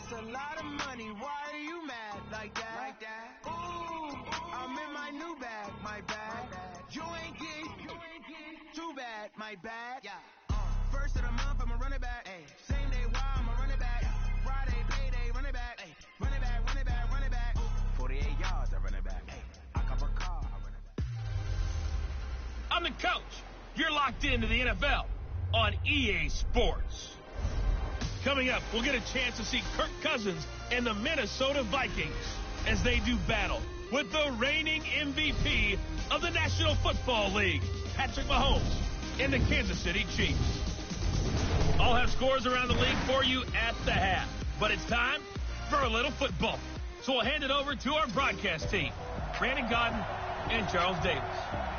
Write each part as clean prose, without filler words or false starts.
That's a lot of money. Why are you mad like that? Ooh, I'm in my new bag, my bad. You ain't geek, too bad, my bad. First of the month, I'ma run it back. Same day, why I'ma run it back. Friday, payday, run it back. Run it back, run it back, run it back. 48 yards, I run it back. I cover a car, I run it back. I'm the coach. You're locked into the NFL on EA Sports. Coming up, we'll get a chance to see Kirk Cousins and the Minnesota Vikings as they do battle with the reigning MVP of the National Football League, Patrick Mahomes, and the Kansas City Chiefs. I'll have scores around the league for you at the half, but it's time for a little football. So we'll hand it over to our broadcast team, Brandon Godden and Charles Davis.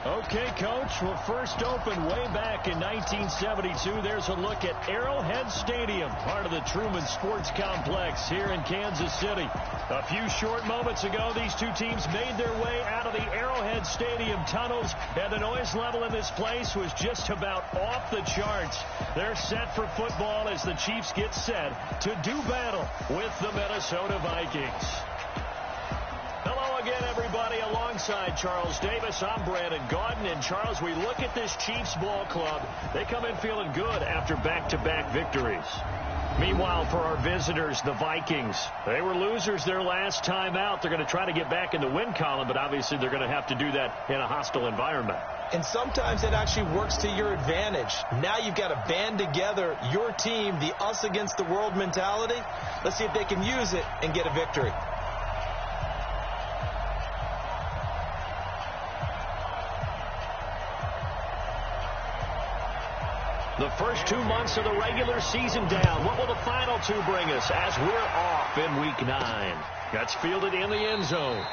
Okay, Coach. Well, first opened way back in 1972. There's a look at Arrowhead Stadium, part of the Truman Sports Complex here in Kansas City. A few short moments ago, these two teams made their way out of the Arrowhead Stadium tunnels, and the noise level in this place was just about off the charts. They're set for football as the Chiefs get set to do battle with the Minnesota Vikings. Hello again, everybody. Alongside Charles Davis, I'm Brandon Godden. And, Charles, we look at this Chiefs ball club. They come in feeling good after back-to-back victories. Meanwhile, for our visitors, the Vikings, they were losers their last time out. They're going to try to get back in the win column, but obviously they're going to have to do that in a hostile environment. And sometimes it actually works to your advantage. Now you've got to band together your team, the us against the world mentality. Let's see if they can use it and get a victory. The first 2 months of the regular season down. What will the final two bring us as we're off in Week 9? That's fielded in the end zone.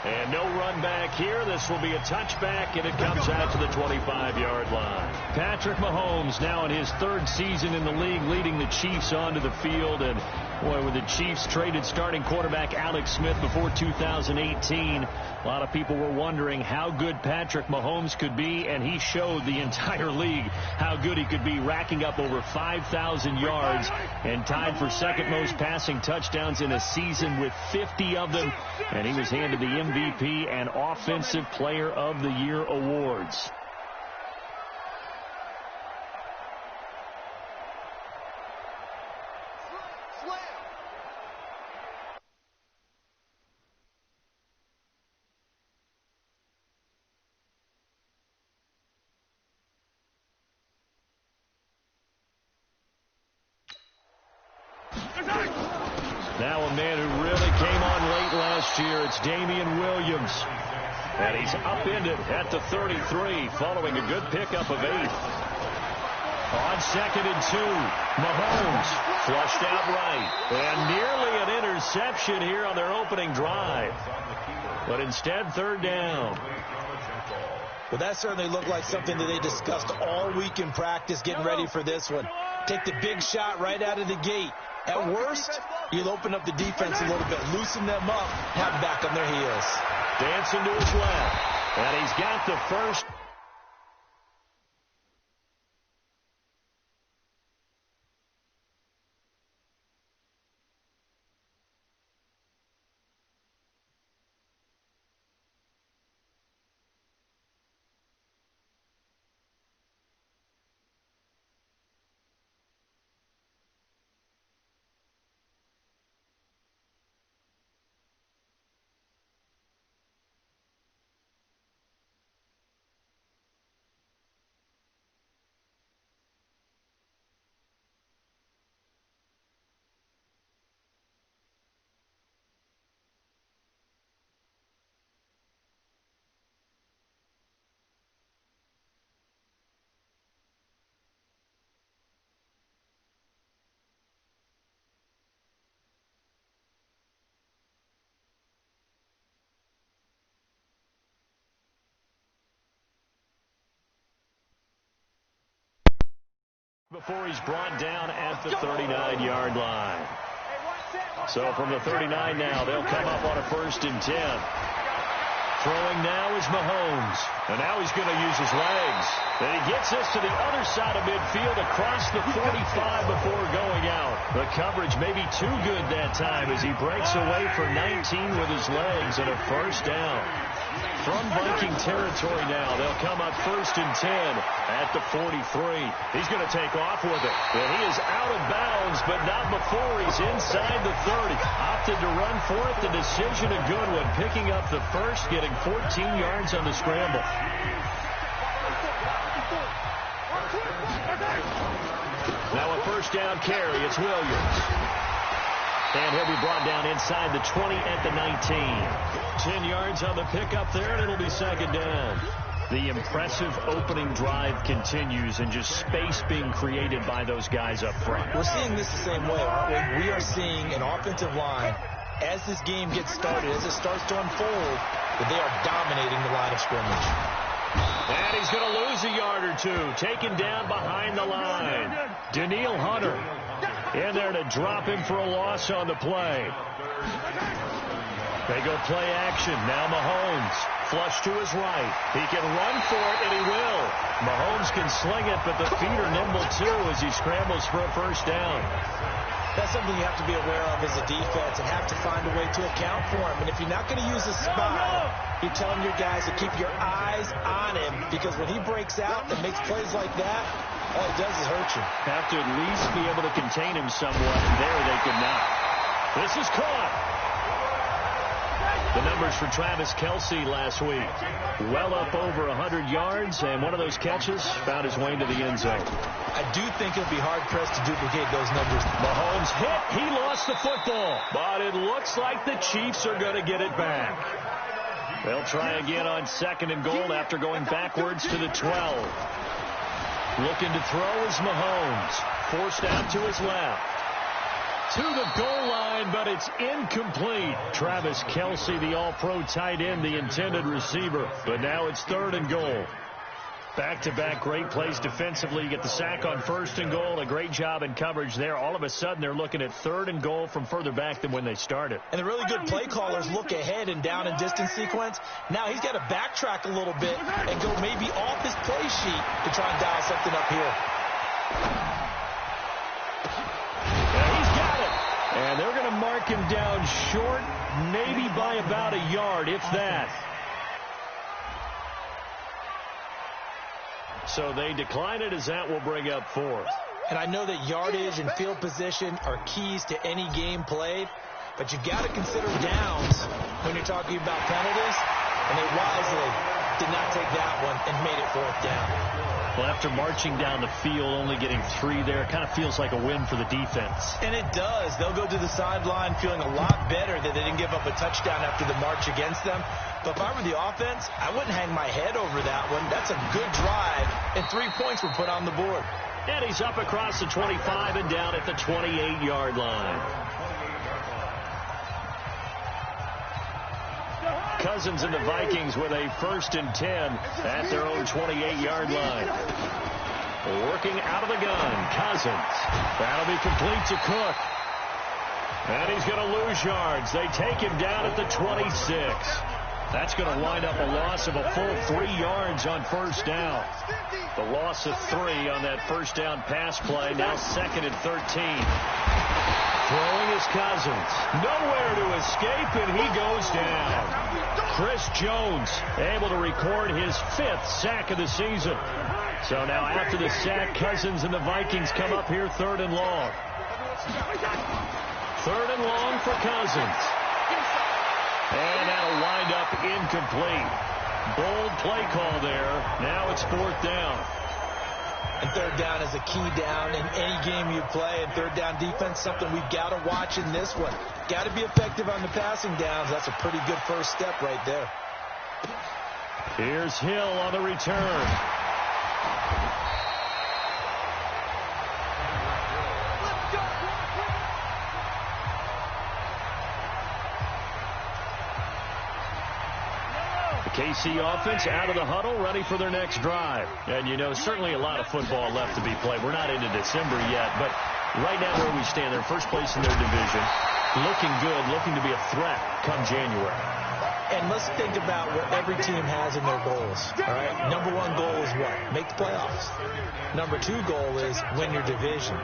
And no run back here. This will be a touchback, and it comes out to the 25-yard line. Patrick Mahomes now in his third season in the league, leading the Chiefs onto the field. And, boy, when the Chiefs traded starting quarterback Alex Smith before 2018, a lot of people were wondering how good Patrick Mahomes could be, and he showed the entire league how good he could be, racking up over 5,000 yards and tied for second most passing touchdowns in a season with 50 of them. And he was handed the MVP and Offensive Player of the Year awards. Now a man who really came on late last year, it's Damian Williams. And he's upended at the 33 following a good pickup of 8. On 2nd and 2, Mahomes flushed out right. And nearly an interception here on their opening drive. But instead, 3rd down. Well, that certainly looked like something that they discussed all week in practice, getting ready for this one. Take the big shot right out of the gate. At worst, you'll open up the defense a little bit, loosen them up, have them back on their heels. Dancing to his left, and he's got the first. Before he's brought down at the 39-yard line. So from the 39 now, they'll come up on a 1st and 10. Throwing now is Mahomes. And now he's going to use his legs. And he gets this to the other side of midfield across the 45 before going out. The coverage may be too good that time as he breaks away for 19 with his legs and a first down. From Viking territory now, they'll come up 1st and 10 at the 43. He's going to take off with it. And he is out of bounds, but not before he's inside the 30. Opted to run for it. The decision a good one. Picking up the first, getting 14 yards on the scramble. Now a first down carry. It's Williams. And he'll be brought down inside the 20 at the 19. 10 yards on the pickup there, and it'll be 2nd down. The impressive opening drive continues, and just space being created by those guys up front. We're seeing this the same way, aren't we? We are seeing an offensive line, as this game gets started, as it starts to unfold, that they are dominating the line of scrimmage. And he's going to lose a yard or two. Taken down behind the line. Danielle Hunter in there to drop him for a loss on the play. They go play action. Now Mahomes. Flush to his right. He can run for it, and he will. Mahomes can sling it, but the feet are nimble, too, as he scrambles for a first down. That's something you have to be aware of as a defense and have to find a way to account for him. And if you're not going to use a spy, you're telling your guys to keep your eyes on him, because when he breaks out and makes plays like that, all it does is hurt you. Have to at least be able to contain him somewhat, and there they could not. This is caught. The numbers for Travis Kelce last week. Well up over 100 yards, and one of those catches found his way into the end zone. I do think it'll be hard-pressed to duplicate those numbers. Mahomes hit. He lost the football. But it looks like the Chiefs are going to get it back. They'll try again on 2nd and goal after going backwards to the 12. Looking to throw is Mahomes. Forced out to his left. To the goal line, but it's incomplete. Travis Kelce, the all-pro tight end, the intended receiver. But now it's 3rd and goal. Back-to-back great plays defensively. You get the sack on 1st and goal. A great job in coverage there. All of a sudden, they're looking at 3rd and goal from further back than when they started. And the really good play callers look ahead and down and distance sequence. Now he's got to backtrack a little bit and go maybe off his play sheet to try and dial something up here. And they're going to mark him down short, maybe by about a yard, if that. So they decline it, as that will bring up 4th. And I know that yardage and field position are keys to any game played, but you got to consider downs when you're talking about penalties, and they wisely did not take that one and made it 4th down. Well, after marching down the field, only getting 3 there, it kind of feels like a win for the defense. And it does. They'll go to the sideline feeling a lot better that they didn't give up a touchdown after the march against them. But if I were the offense, I wouldn't hang my head over that one. That's a good drive, and 3 points were put on the board. And he's up across the 25 and down at the 28-yard line. Cousins and the Vikings with a 1st and 10 at their own 28-yard line. Working out of the gun, Cousins. That'll be complete to Cook. And he's going to lose yards. They take him down at the 26. That's going to wind up a loss of a full 3 yards on 1st down. The loss of 3 on that 1st down pass play. Now 2nd and 13. Throwing is Cousins. Nowhere to escape, and he goes down. Chris Jones able to record his 5th sack of the season. So now after the sack, Cousins and the Vikings come up here 3rd and long. 3rd and long for Cousins. And that'll wind up incomplete. Bold play call there. Now it's 4th down. And 3rd down is a key down in any game you play. And 3rd down defense, something we've got to watch in this one. Got to be effective on the passing downs. That's a pretty good first step right there. Here's Hill on the return. KC offense out of the huddle, ready for their next drive. And, you know, certainly a lot of football left to be played. We're not into December yet, but right now where we stand, they're first place in their division. Looking good, looking to be a threat come January. And let's think about what every team has in their goals. All right. Number one goal is what? Make the playoffs. Number two goal is win your division.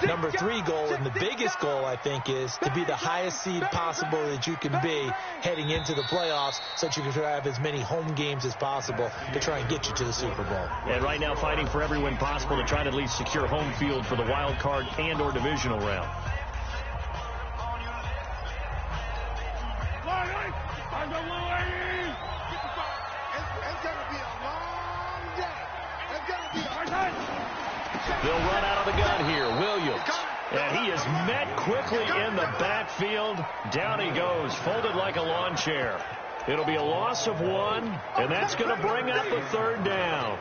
Number three goal, and the biggest goal, I think, is to be the highest seed possible that you can be heading into the playoffs so that you can have as many home games as possible to try and get you to the Super Bowl. And right now fighting for every win possible to try to at least secure home field for the wild card and or divisional round. They'll run out of the gun here. Williams. And he is met quickly in the backfield. Down he goes, folded like a lawn chair. It'll be a loss of 1, and that's going to bring up a third down.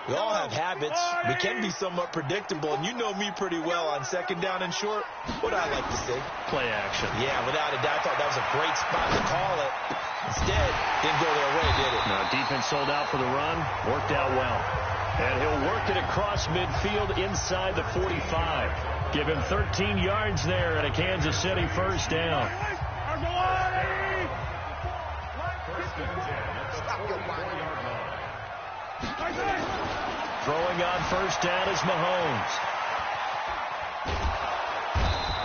We all have habits. We can be somewhat predictable, and you know me pretty well on second down and short. What I like to see? Play action. Yeah, without a doubt. I thought that was a great spot to call it. Instead, didn't go their way, did it? No, defense sold out for the run. Worked out well. And he'll work it across midfield inside the 45. Give him 13 yards there at a Kansas City first down. Throwing on first down is Mahomes.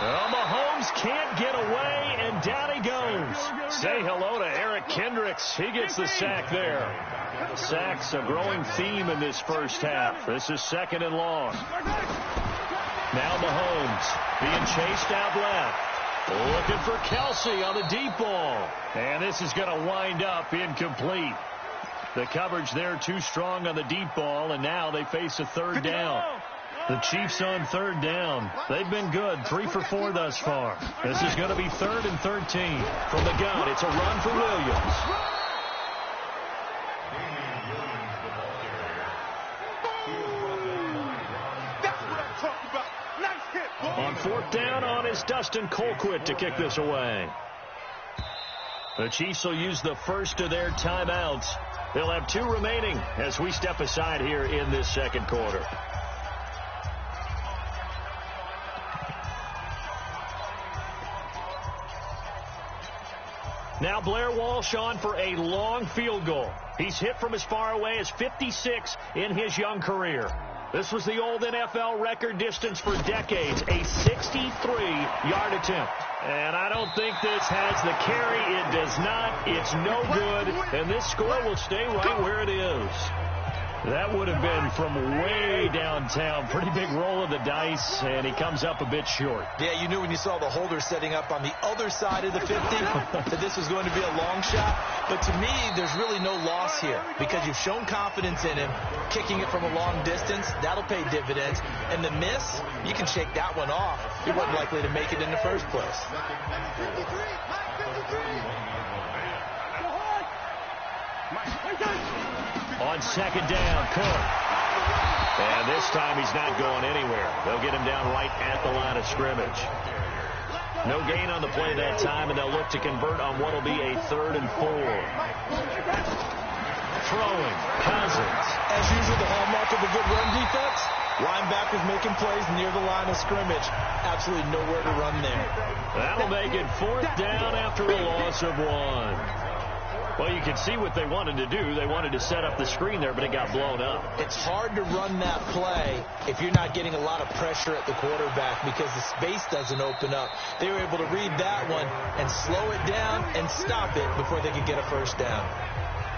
Well, Mahomes can't get away, and down he goes. Say hello to Eric Kendricks. He gets the sack there. Sacks a growing theme in this first half. This is second and long. Now Mahomes being chased out left. Looking for Kelsey on the deep ball. And this is going to wind up incomplete. The coverage there too strong on the deep ball, and now they face a third down. The Chiefs on third down. They've been good, 3 for 4 thus far. This is going to be 3rd and 13. From the gun, it's a run for Williams. On 4th down on is Dustin Colquitt to kick this away. The Chiefs will use the first of their timeouts. They'll have 2 remaining as we step aside here in this second quarter. Now Blair Walsh on for a long field goal. He's hit from as far away as 56 in his young career. This was the old NFL record distance for decades, a 63-yard attempt. And I don't think this has the carry. It does not. It's no good. And this score will stay right where it is. That would have been from way downtown. Pretty big roll of the dice, and he comes up a bit short. Yeah, you knew when you saw the holder setting up on the other side of the 50 that this was going to be a long shot. But to me, there's really no loss here because you've shown confidence in him. Kicking it from a long distance, that'll pay dividends. And the miss, you can shake that one off. He wasn't likely to make it in the first place. On second down, Cook. And this time he's not going anywhere. They'll get him down right at the line of scrimmage. No gain on the play that time, and they'll look to convert on what will be a 3rd and 4. Throwing, Cousins. As usual, the hallmark of a good run defense, linebackers making plays near the line of scrimmage. Absolutely nowhere to run there. That'll make it 4th down after a loss of 1. Well, you can see what they wanted to do. They wanted to set up the screen there, but it got blown up. It's hard to run that play if you're not getting a lot of pressure at the quarterback because the space doesn't open up. They were able to read that one and slow it down and stop it before they could get a first down.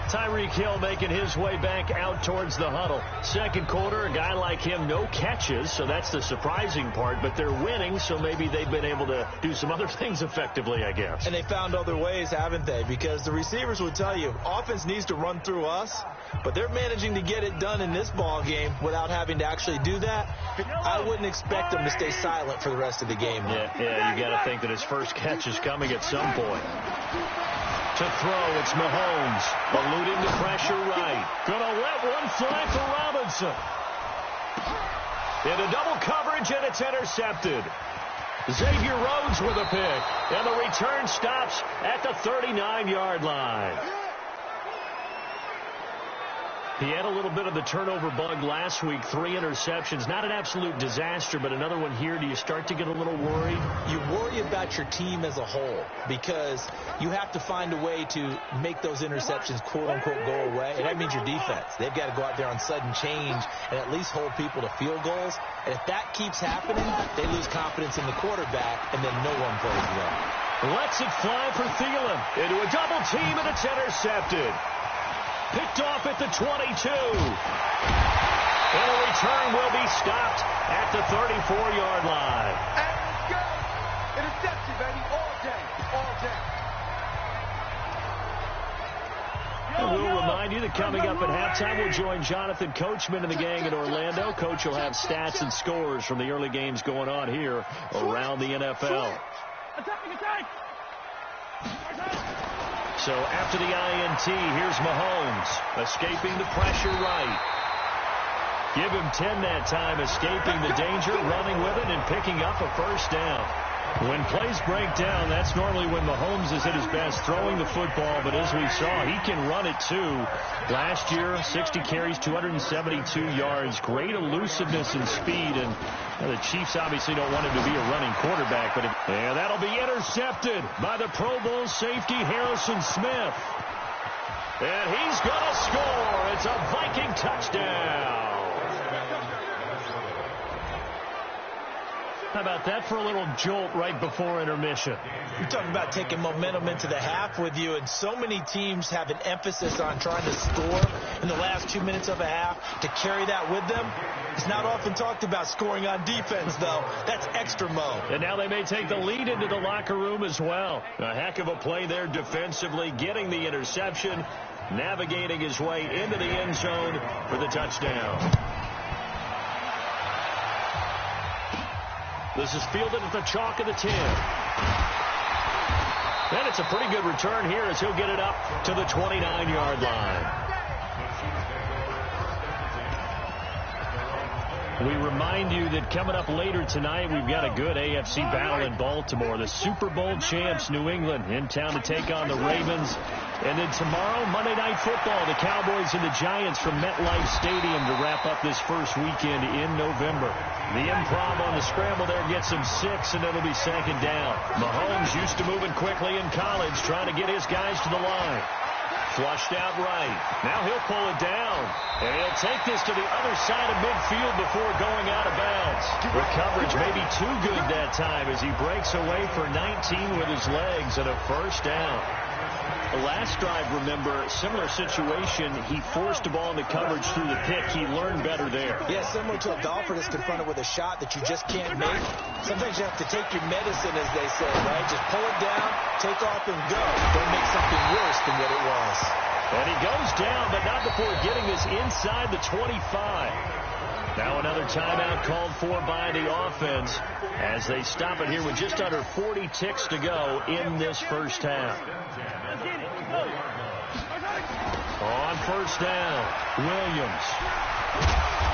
Tyreek Hill making his way back out towards the huddle. Second quarter, a guy like him, no catches, so that's the surprising part. But they're winning, so maybe they've been able to do some other things effectively, I guess. And they found other ways, haven't they? Because the receivers would tell you, offense needs to run through us, but they're managing to get it done in this ball game without having to actually do that. I wouldn't expect them to stay silent for the rest of the game. Yeah, you got to think that his first catch is coming at some point. To throw, it's Mahomes, eluding the pressure right. Gonna let one fly for Robinson. Into double coverage, and it's intercepted. Xavier Rhodes with a pick, and the return stops at the 39-yard line. He had a little bit of the turnover bug last week, 3 interceptions. Not an absolute disaster, but another one here. Do you start to get a little worried? You worry about your team as a whole because you have to find a way to make those interceptions, quote-unquote, go away. And that means your defense. They've got to go out there on sudden change and at least hold people to field goals. And if that keeps happening, they lose confidence in the quarterback, and then no one plays well. Lets it fly for Thielen. Into a double team, and it's intercepted. Picked off at the 22. And a return will be stopped at the 34-yard line. And go! Interception, baby, all day, all day. And we'll remind you that coming up at halftime, we'll join Jonathan Coachman and the gang in Orlando. Coach will have stats and scores from the early games going on here around the NFL. So after the INT, here's Mahomes, escaping the pressure right. Give him 10 that time, escaping the danger, running with it, and picking up a first down. When plays break down, that's normally when Mahomes is at his best, throwing the football. But as we saw, he can run it too. Last year, 60 carries, 272 yards. Great elusiveness and speed. And the Chiefs obviously don't want him to be a running quarterback. But that'll be intercepted by the Pro Bowl safety Harrison Smith. And he's going to score. It's a Viking touchdown. How about that for a little jolt right before intermission? You're talking about taking momentum into the half with you, and so many teams have an emphasis on trying to score in the last 2 minutes of a half. To carry that with them, it's not often talked about scoring on defense, though. That's extra mode. And now they may take the lead into the locker room as well. A heck of a play there defensively, getting the interception, navigating his way into the end zone for the touchdown. This is fielded at the chalk of the 10. And it's a pretty good return here as he'll get it up to the 29-yard line. We remind you that coming up later tonight, we've got a good AFC battle in Baltimore. The Super Bowl champs, New England, in town to take on the Ravens. And then tomorrow, Monday Night Football, the Cowboys and the Giants from MetLife Stadium to wrap up this first weekend in November. The improv on the scramble there gets him 6, and it'll be second down. Mahomes used to moving quickly in college, trying to get his guys to the line. Flushed out right. Now he'll pull it down. And he'll take this to the other side of midfield before going out of bounds. The coverage may be too good that time as he breaks away for 19 with his legs and a first down. The last drive, remember, similar situation. He forced the ball into coverage through the pick. He learned better there. Yeah, similar to a golfer that's confronted with a shot that you just can't make. Sometimes you have to take your medicine, as they say, right? Just pull it down, take off, and go. Don't make something worse than what it was. And he goes down, but not before getting this inside the 25. Now another timeout called for by the offense as they stop it here with just under 40 ticks to go in this first half. On first down, Williams.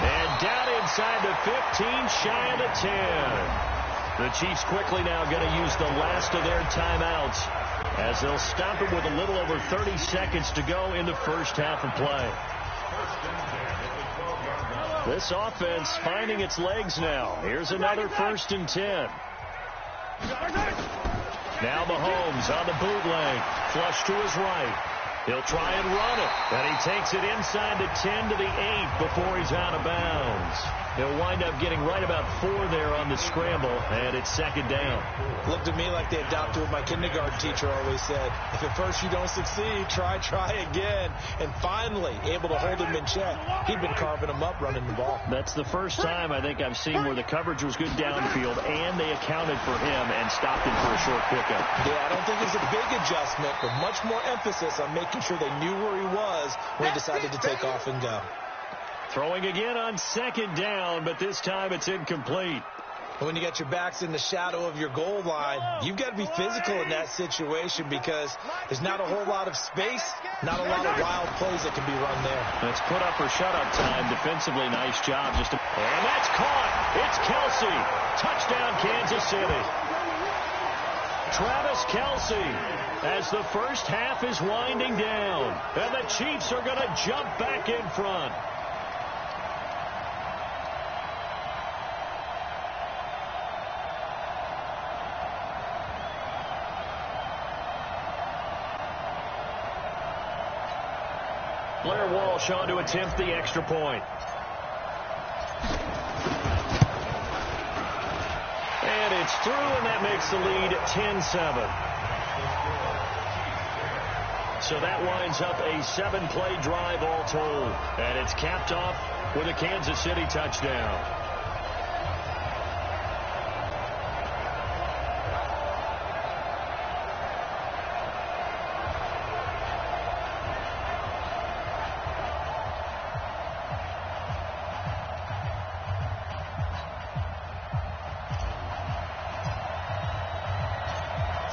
And down inside the 15, shy of the 10. The Chiefs quickly now going to use the last of their timeouts as they'll stop it with a little over 30 seconds to go in the first half of play. This offense finding its legs now. Here's another 1st and 10. Now Mahomes on the bootleg. Flush to his right. He'll try and run it. And he takes it inside the 10 to the 8 before he's out of bounds. He'll wind up getting right about 4 there on the scramble, and it's second down. Looked to me like they adopted what my kindergarten teacher always said. If at first you don't succeed, try again. And finally, able to hold him in check. He'd been carving him up running the ball. That's the first time I think I've seen where the coverage was good downfield, and they accounted for him and stopped him for a short pickup. Yeah, I don't think it was a big adjustment, but much more emphasis on making sure they knew where he was when he decided to take off and go. Throwing again on second down, but this time it's incomplete. When you got your backs in the shadow of your goal line, you've got to be physical in that situation because there's not a whole lot of space, not a lot of wild plays that can be run there. Let's put up or shut up time. Defensively, nice job. And that's caught. It's Kelsey. Touchdown, Kansas City. Travis Kelce, as the first half is winding down. And the Chiefs are going to jump back in front. Blair Walsh on to attempt the extra point. And it's through, and that makes the lead 10-7. So that winds up a 7-play drive all told. And it's capped off with a Kansas City touchdown.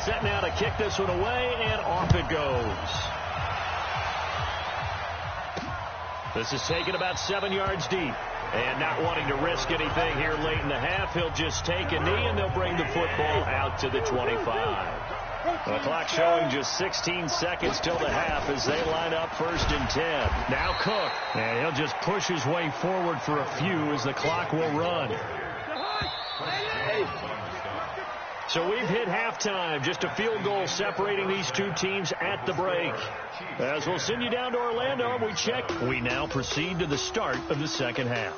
Set now to kick this one away, and off it goes. This is taken about 7 yards deep. And not wanting to risk anything here late in the half, he'll just take a knee, and they'll bring the football out to the 25. The clock showing just 16 seconds till the half as they line up 1st and 10. Now Cook, and he'll just push his way forward for a few as the clock will run. So we've hit halftime, just a field goal separating these two teams at the break. As we'll send you down to Orlando, we check. We now proceed to the start of the second half.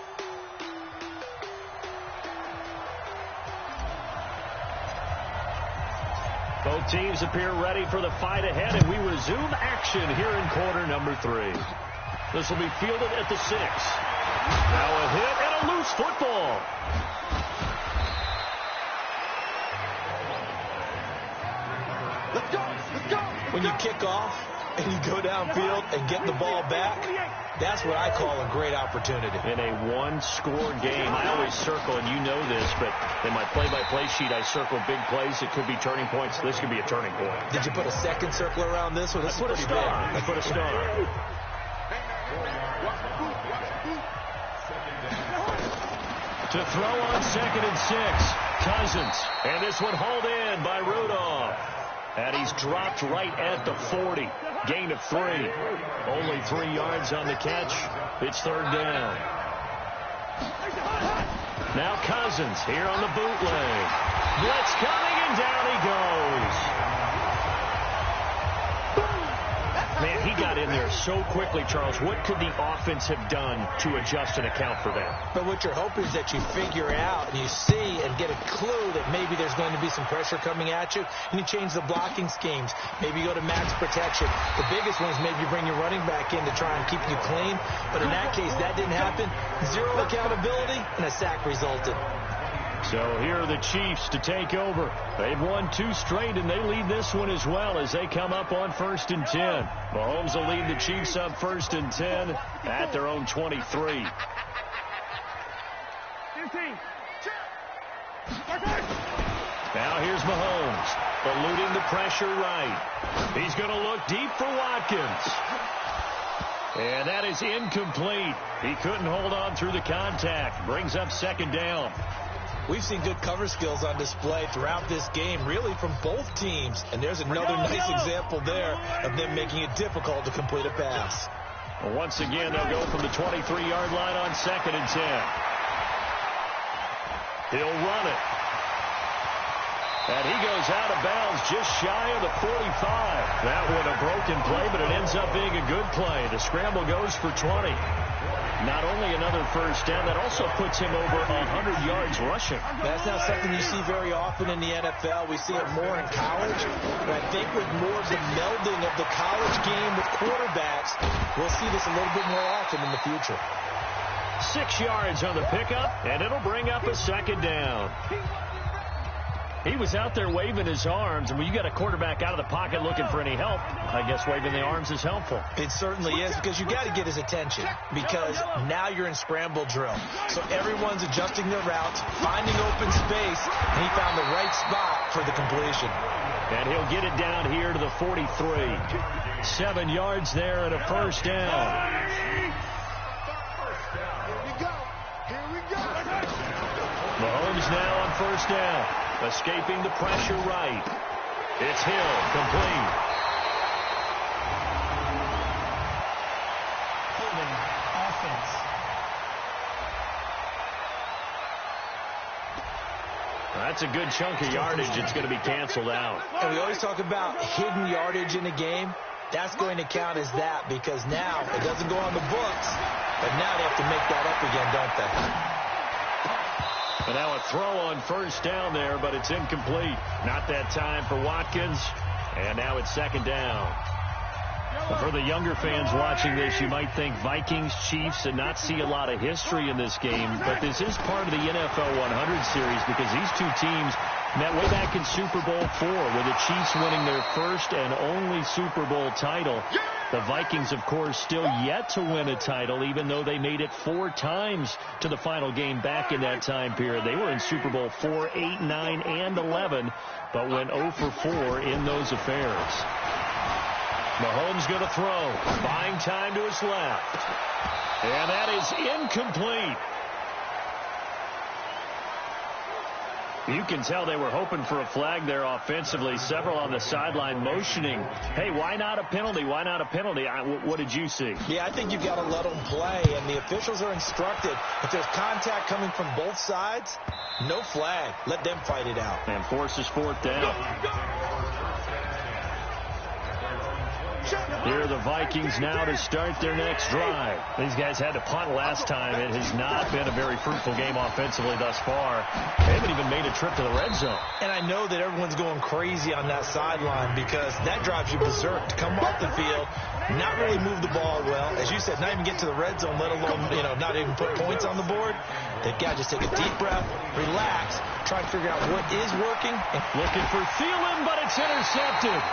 Both teams appear ready for the fight ahead, and we resume action here in quarter number 3. This will be fielded at the 6. Now a hit and a loose football. When you kick off and you go downfield and get the ball back, that's what I call a great opportunity. In a one-score game, I always circle, and you know this, but in my play-by-play sheet, I circle big plays. It could be turning points. This could be a turning point. Did you put a second circle around this one? This I put a star. I put a star. To throw on 2nd and 6, Cousins. And this one hauled in by Rudolph. And he's dropped right at the 40. Gain of 3. Only 3 yards on the catch. It's 3rd down. Now Cousins here on the bootleg. Blitz coming, and down he goes. Man, he got in there so quickly, Charles. What could the offense have done to adjust and account for that? But what you're hoping is that you figure out and you see and get a clue that maybe there's going to be some pressure coming at you, and you change the blocking schemes. Maybe you go to max protection. The biggest one is maybe you bring your running back in to try and keep you clean. But in that case, that didn't happen. 0 accountability, and a sack resulted. So here are the Chiefs to take over. They've won 2 straight, and they lead this one as well as they come up on 1st and 10. Mahomes will lead the Chiefs up 1st and 10 at their own 23. Now here's Mahomes, eluding the pressure right. He's going to look deep for Watkins. And that is incomplete. He couldn't hold on through the contact. Brings up 2nd down. We've seen good cover skills on display throughout this game, really from both teams. And there's another nice example there of them making it difficult to complete a pass. Well, once again, they'll go from the 23-yard line on 2nd and 10. He'll run it. And he goes out of bounds just shy of the 45. That one a broken play, but it ends up being a good play. The scramble goes for 20. Not only another 1st down, that also puts him over 100 yards rushing. That's not something you see very often in the NFL. We see it more in college. But I think with more of the melding of the college game with quarterbacks, we'll see this a little bit more often in the future. 6 yards on the pickup, and it'll bring up a 2nd down. He was out there waving his arms, and when you got a quarterback out of the pocket looking for any help, I guess waving the arms is helpful. It certainly is, because you got to get his attention, because now you're in scramble drill. So everyone's adjusting their routes, finding open space, and he found the right spot for the completion. And he'll get it down here to the 43. 7 yards there and a 1st down. Mahomes now on 1st down. Escaping the pressure right. It's Hill, complete. Holding offense. That's a good chunk of yardage. It's going to be canceled out. And we always talk about hidden yardage in a game. That's going to count as that because now it doesn't go on the books, but now they have to make that up again, don't they? And now a throw on first down there, but it's incomplete. Not that time for Watkins, and now it's second down. For the younger fans watching this, you might think Vikings, Chiefs, and not see a lot of history in this game, but this is part of the NFL 100 series because these two teams met way back in Super Bowl IV with the Chiefs winning their first and only Super Bowl title. The Vikings, of course, still yet to win a title, even though they made it 4 times to the final game back in that time period. They were in Super Bowl 4, 8, 9, and 11, but went 0 for 4 in those affairs. Mahomes going to throw, buying time to his left. And that is incomplete. You can tell they were hoping for a flag there offensively. Several on the sideline motioning, hey, why not a penalty? Why not a penalty? What did you see? Yeah, I think you've got to let them play, and the officials are instructed. If there's contact coming from both sides, no flag. Let them fight it out. And forces fourth down. Here are the Vikings now to start their next drive. These guys had to punt last time. It has not been a very fruitful game offensively thus far. They haven't even made a trip to the red zone. And I know that everyone's going crazy on that sideline because that drives you berserk to come off the field, not really move the ball well. As you said, not even get to the red zone, let alone, not even put points on the board. They've got to just take a deep breath, relax, try to figure out what is working. Looking for Thielen, but it's intercepted.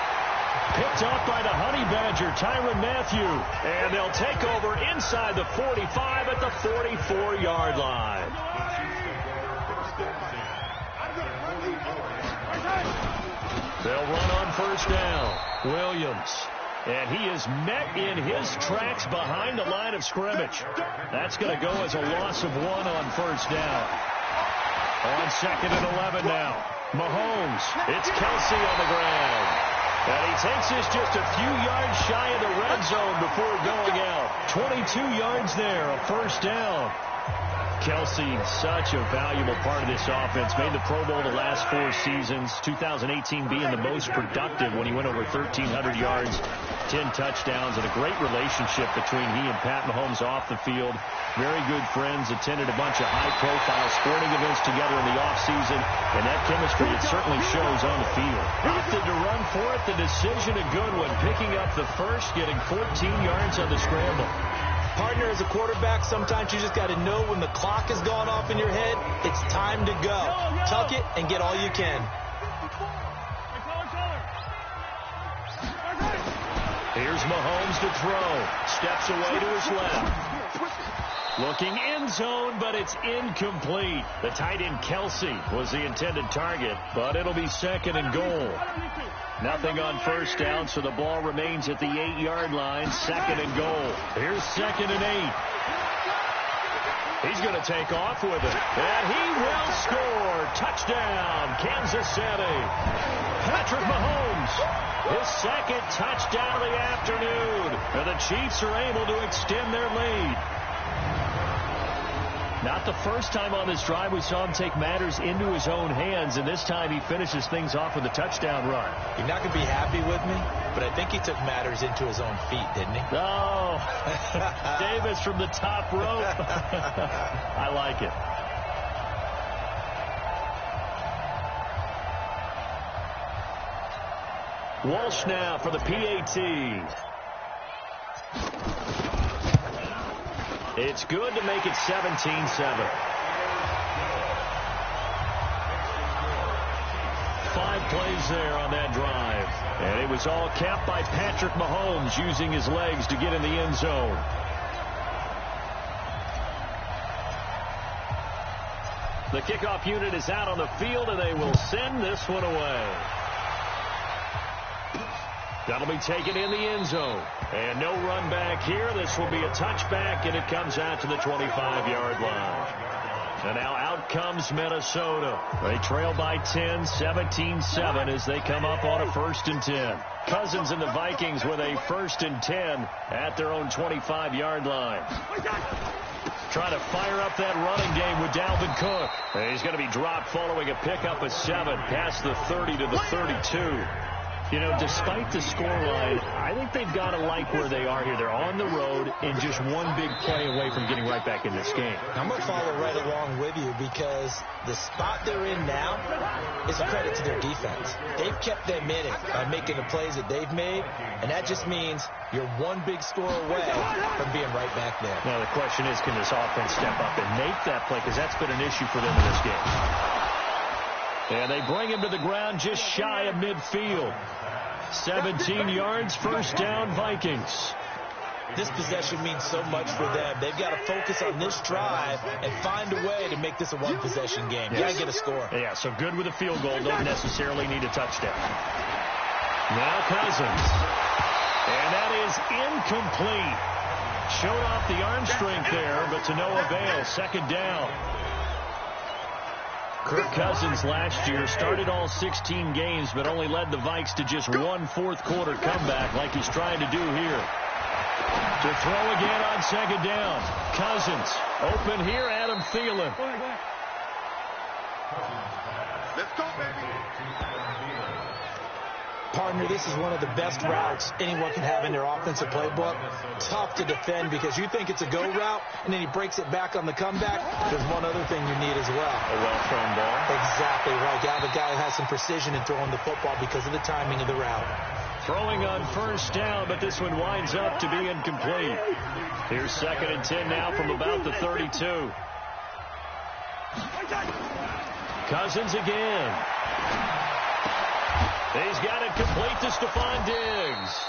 Picked up by the Honey Badger, Tyrann Mathieu. And they'll take over inside the 45 at the 44-yard line. They'll run on first down. Williams. And he is met in his tracks behind the line of scrimmage. That's going to go as a loss of 1 on first down. On second and 11 now. Mahomes. It's Kelsey on the ground. And he takes this just a few yards shy of the red zone before going out. 22 yards there, a first down. Kelsey, such a valuable part of this offense. Made the Pro Bowl the last 4 seasons. 2018 being the most productive when he went over 1,300 yards, 10 touchdowns, and a great relationship between he and Pat Mahomes off the field. Very good friends, attended a bunch of high-profile sporting events together in the offseason, and that chemistry, it certainly shows on the field. Opted to run for it, the decision a good one, picking up the first, getting 14 yards on the scramble. Partner, as a quarterback, sometimes you just got to know when the clock has gone off in your head, it's time to go. Tuck it and get all you can. Here's Mahomes to throw. Steps away to his left. Looking end zone, but it's incomplete. The tight end Kelsey was the intended target, but it'll be second and goal. Nothing on first down, so the ball remains at the 8-yard line. Second and goal. Here's second and 8. He's going to take off with it. And he will score. Touchdown, Kansas City. Patrick Mahomes, his second touchdown of the afternoon. And the Chiefs are able to extend their lead. Not the first time on this drive we saw him take matters into his own hands, and this time he finishes things off with a touchdown run. You're not going to be happy with me, but I think he took matters into his own feet, didn't he? Oh, Davis from the top rope. I like it. Walsh now for the PAT. It's good to make it 17-7. 5 plays there on that drive. And it was all capped by Patrick Mahomes using his legs to get in the end zone. The kickoff unit is out on the field, and they will send this one away. That'll be taken in the end zone. And no run back here. This will be a touchback, and it comes out to the 25-yard line. And now out comes Minnesota. They trail by 10, 17-7 as they come up on a 1st and 10. Cousins and the Vikings with a 1st and 10 at their own 25-yard line. Trying to fire up that running game with Dalvin Cook. He's going to be dropped following a pickup of 7 past the 30 to the 32. You know, despite the scoreline, I think they've got to like where they are here. They're on the road and just one big play away from getting right back in this game. I'm going to follow right along with you because the spot they're in now is a credit to their defense. They've kept them in it by making the plays that they've made, and that just means you're one big score away from being right back there. Now, the question is, can this offense step up and make that play? Because that's been an issue for them in this game. And they bring him to the ground just shy of midfield. 17 yards, 1st down, Vikings. This possession means so much for them. They've got to focus on this drive and find a way to make this a one-possession game. You got to get a score. Yeah, so good with a field goal. Don't necessarily need a touchdown. Now Cousins. And that is incomplete. Showed off the arm strength there, but to no avail. 2nd down. Kirk Cousins last year started all 16 games, but only led the Vikes to just one fourth-quarter comeback like he's trying to do here. To throw again on 2nd down. Cousins open here, Adam Thielen. Let's go, baby. Partner, this is one of the best routes anyone can have in their offensive playbook. Tough to defend because you think it's a go route, and then he breaks it back on the comeback. There's one other thing you need as well. A well-thrown ball. Exactly right. You have a guy who has some precision in throwing the football because of the timing of the route. Throwing on 1st down, but this one winds up to be incomplete. Here's 2nd and 10 now from about the 32. Cousins again. He's got it complete to Stephon Diggs.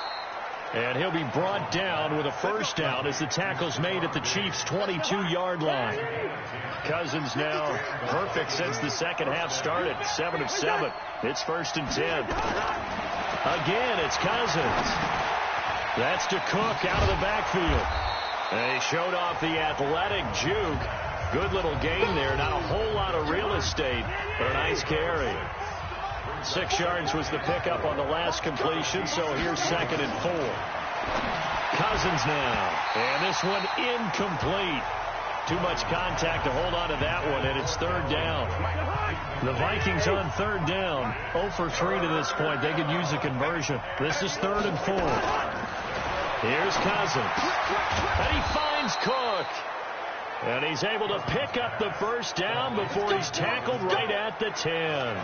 And he'll be brought down with a 1st down as the tackle's made at the Chiefs' 22-yard line. Cousins now perfect since the second half started. 7 of 7. It's 1st and 10. Again, it's Cousins. That's to Cook out of the backfield. And he showed off the athletic juke. Good little gain there. Not a whole lot of real estate, but a nice carry. 6 yards was the pickup on the last completion, so here's 2nd and 4. Cousins now. And this one incomplete. Too much contact to hold on to that one, and it's 3rd down. The Vikings on 3rd down. 0 for 3 to this point. They could use a conversion. This is 3rd and 4. Here's Cousins. And he finds Cook. And he's able to pick up the 1st down before he's tackled right at the 10.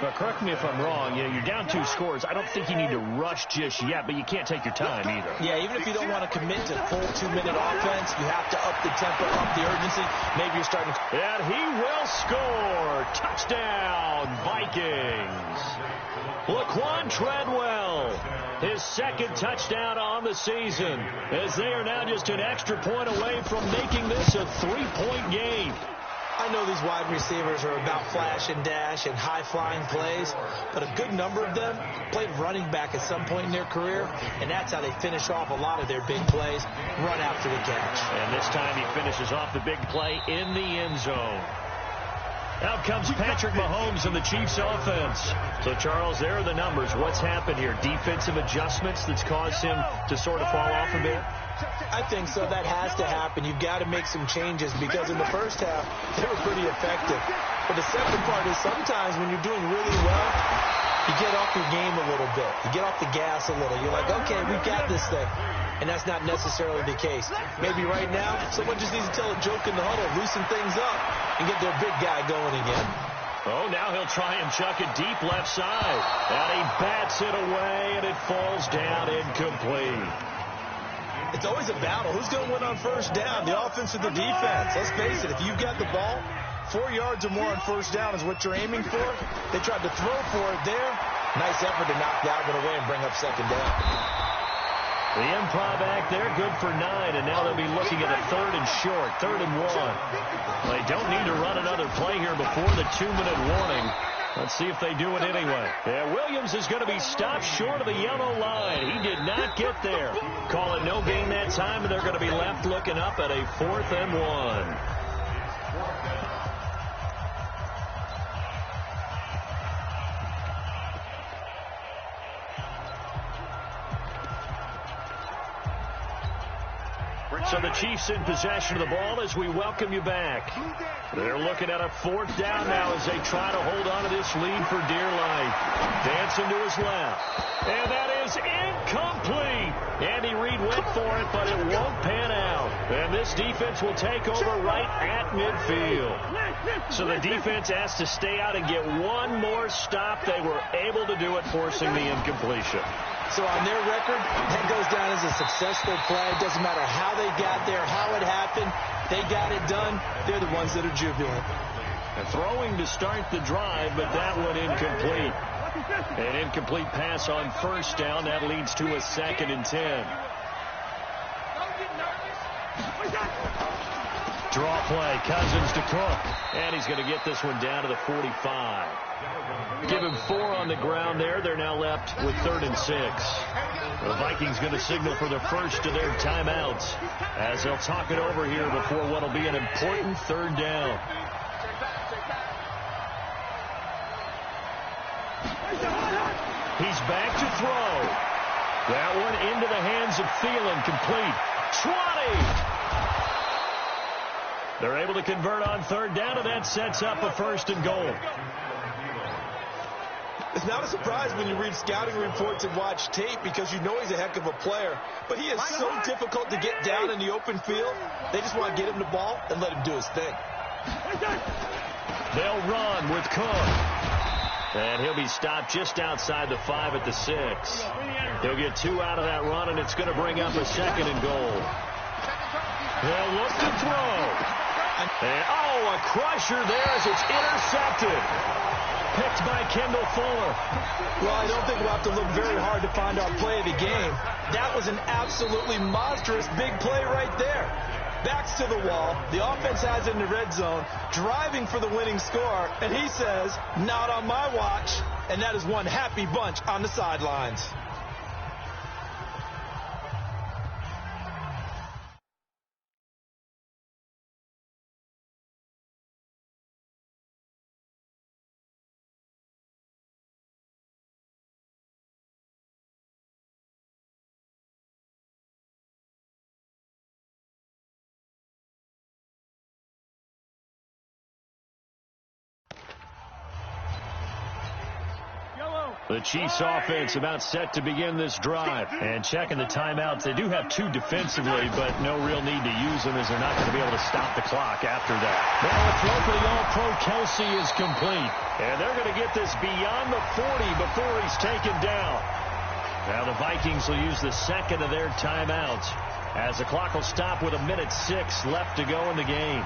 But correct me if I'm wrong, you're down 2 scores. I don't think you need to rush just yet, but you can't take your time either. Yeah, even if you don't want to commit to full 2-minute offense, you have to up the tempo, up the urgency. Maybe you're starting to... And he will score. Touchdown, Vikings. Laquan Treadwell, his 2nd touchdown on the season, as they are now just an extra point away from making this a 3-point game. I know these wide receivers are about flash and dash and high-flying plays, but a good number of them played running back at some point in their career, and that's how they finish off a lot of their big plays, run after the catch. And this time he finishes off the big play in the end zone. Out comes Patrick Mahomes and the Chiefs offense. So, Charles, there are the numbers. What's happened here? Defensive adjustments that's caused him to sort of fall off a bit? I think so. That has to happen. You've got to make some changes because in the first half, they were pretty effective. But the second part is sometimes when you're doing really well, you get off your game a little bit. You get off the gas a little. You're like, okay, we've got this thing. And that's not necessarily the case. Maybe right now, someone just needs to tell a joke in the huddle, loosen things up, and get their big guy going again. Oh, now he'll try and chuck it deep left side. And he bats it away, and it falls down incomplete. It's always a battle. Who's going to win on 1st down, the offense or the defense? Let's face it, if you've got the ball, 4 yards or more on 1st down is what you're aiming for. They tried to throw for it there. Nice effort to knock that one away and bring up 2nd down. The improv act there, good for 9, and now they'll be looking at a 3rd and short, 3rd and 1. They don't need to run another play here before the 2-minute warning. Let's see if they do it anyway. Yeah, Williams is going to be stopped short of the yellow line. He did not get there. Call it no gain that time, and they're going to be left looking up at a 4th and 1. So the Chiefs in possession of the ball as we welcome you back. They're looking at a 4th down now as they try to hold on to this lead for dear life. Dancing to his left. And that is incomplete. Andy Reid went for it, but it won't pan out. And this defense will take over right at midfield. So the defense has to stay out and get one more stop. They were able to do it, forcing the incompletion. So on their record, that goes down as a successful play. It doesn't matter how they got there, how it happened. They got it done. They're the ones that are jubilant. And throwing to start the drive, but that one incomplete. An incomplete pass on 1st down. That leads to a 2nd and 10. Draw play. Cousins to Cook. And he's going to get this one down to the 45. Give him 4 on the ground there. They're now left with 3rd and 6. The Vikings going to signal for the first of their timeouts as they'll talk it over here before what will be an important 3rd down. He's back to throw. That one into the hands of Thielen, complete. 20! They're able to convert on 3rd down, and that sets up a 1st and goal. It's not a surprise when you read scouting reports and watch tape because you know he's a heck of a player. But he is so difficult to get down in the open field. They just want to get him the ball and let him do his thing. They'll run with Cook. And he'll be stopped just outside the 5 at the 6. He'll get 2 out of that run, and it's going to bring up a 2nd and goal. They'll look to throw. And, a crusher there as it's intercepted. Picked by Kendall Fuller. Well, I don't think we'll have to look very hard to find our play of the game. That was an absolutely monstrous big play right there. Backs to the wall. The offense has it in the red zone, driving for the winning score, and he says, not on my watch. And that is one happy bunch on the sidelines. The Chiefs offense about set to begin this drive. And checking the timeouts, they do have 2 defensively, but no real need to use them as they're not going to be able to stop the clock after that. Now a throw for the All-Pro Kelsey is complete. And they're going to get this beyond the 40 before he's taken down. Now the Vikings will use the 2nd of their timeouts as the clock will stop with 1:06 left to go in the game.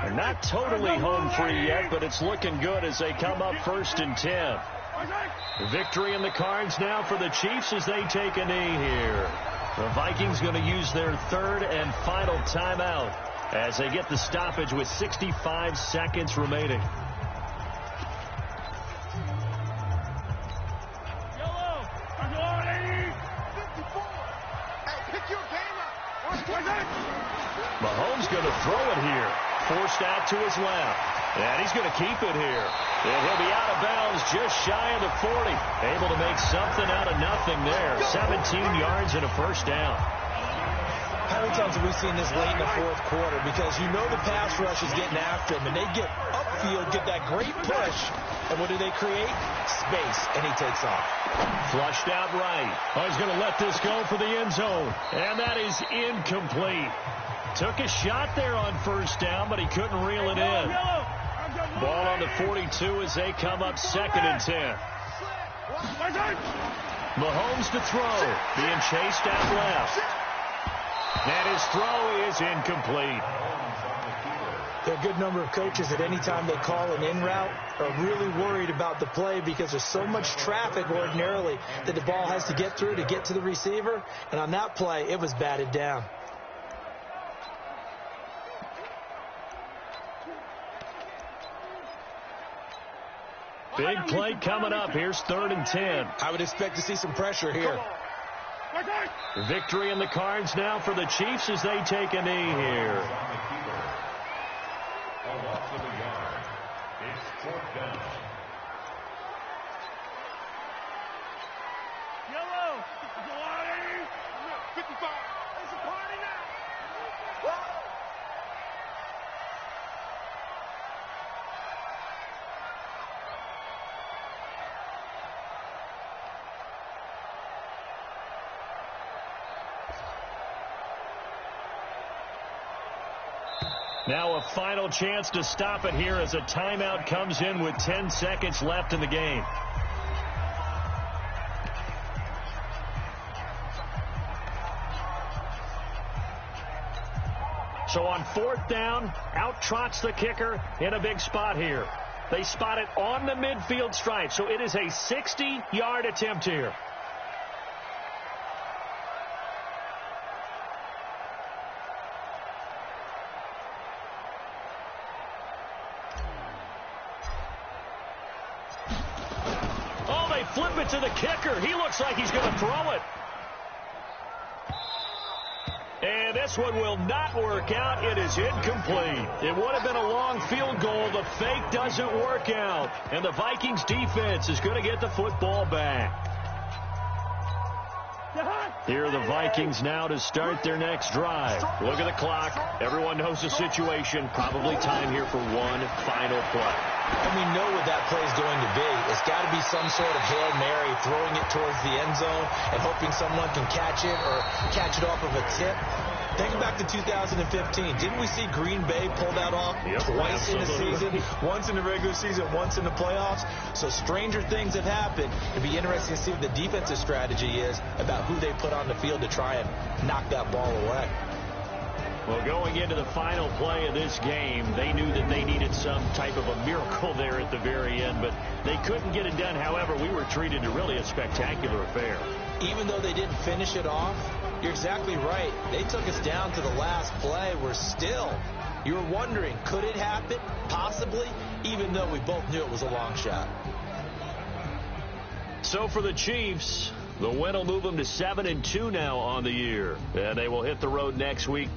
They're not totally home free yet, but it's looking good as they come up 1st and 10. Victory in the cards now for the Chiefs as they take a knee here. The Vikings going to use their 3rd and final timeout as they get the stoppage with 65 seconds remaining. Mahomes going to throw it here. Forced out to his left. And he's going to keep it here. And he'll be out of bounds just shy of the 40. Able to make something out of nothing there. 17 yards and a 1st down. How many times have we seen this late in the 4th quarter? Because you know the pass rush is getting after him. And they get upfield, get that great push. And what do they create? Space. And he takes off. Flushed out right. Oh, he's going to let this go for the end zone. And that is incomplete. Took a shot there on 1st down, but he couldn't reel it in. Ball on the 42 as they come up 2nd and 10. Mahomes to throw. Being chased out left. And his throw is incomplete. There are a good number of coaches at any time they call an in route are really worried about the play because there's so much traffic ordinarily that the ball has to get through to get to the receiver. And on that play, it was batted down. Big play coming up. Here's 3rd and 10. I would expect to see some pressure here. Victory in the cards now for the Chiefs as they take a knee here. Now a final chance to stop it here as a timeout comes in with 10 seconds left in the game. So on 4th down, out trots the kicker in a big spot here. They spot it on the midfield stripe, so it is a 60-yard attempt here. Flip it to the kicker. He looks like he's going to throw it. And this one will not work out. It is incomplete. It would have been a long field goal. The fake doesn't work out. And the Vikings defense is going to get the football back. Here are the Vikings now to start their next drive. Look at the clock. Everyone knows the situation. Probably time here for one final play. And we know what that play is going to be. It's got to be some sort of Hail Mary, throwing it towards the end zone and hoping someone can catch it or catch it off of a tip. Think back to 2015. Didn't we see Green Bay pull that off twice in the season? Once in the regular season, once in the playoffs. So stranger things have happened. It'd be interesting to see what the defensive strategy is about who they put on the field to try and knock that ball away. Well, going into the final play of this game, they knew that they needed some type of a miracle there at the very end, but they couldn't get it done. However, we were treated to really a spectacular affair. Even though they didn't finish it off, you're exactly right. They took us down to the last play. We're still, you were wondering, could it happen? Possibly, even though we both knew it was a long shot. So for the Chiefs, the win will move them to 7-2 now on the year, and they will hit the road next week.